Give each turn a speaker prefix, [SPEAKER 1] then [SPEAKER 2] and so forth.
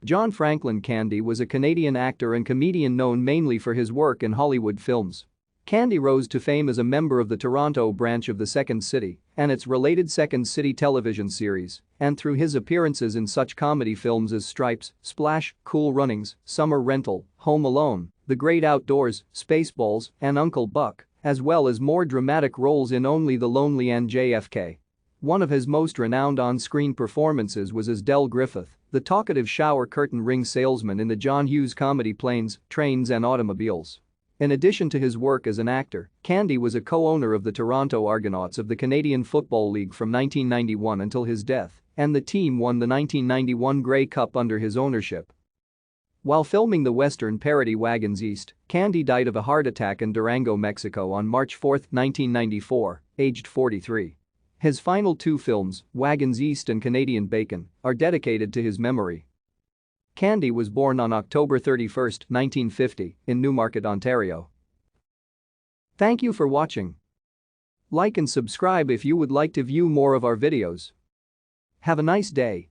[SPEAKER 1] John Franklin Candy was a Canadian actor and comedian known mainly for his work in Hollywood films. Candy rose to fame as a member of the Toronto branch of the Second City and its related Second City television series, and through his appearances in such comedy films as Stripes, Splash, Cool Runnings, Summer Rental, Home Alone, The Great Outdoors, Spaceballs, and Uncle Buck, as well as more dramatic roles in Only the Lonely and JFK. One of his most renowned on-screen performances was as Del Griffith, the talkative shower curtain ring salesman in the John Hughes comedy Planes, Trains and Automobiles. In addition to his work as an actor, Candy was a co-owner of the Toronto Argonauts of the Canadian Football League from 1991 until his death, and the team won the 1991 Grey Cup under his ownership. While filming the Western parody Wagons East, Candy died of a heart attack in Durango, Mexico on March 4, 1994, aged 43. His final two films, Wagons East and Canadian Bacon, are dedicated to his memory. Candy was born on October 31, 1950, in Newmarket, Ontario. Thank you for watching. Like and subscribe if you would like to view more of our videos. Have a nice day.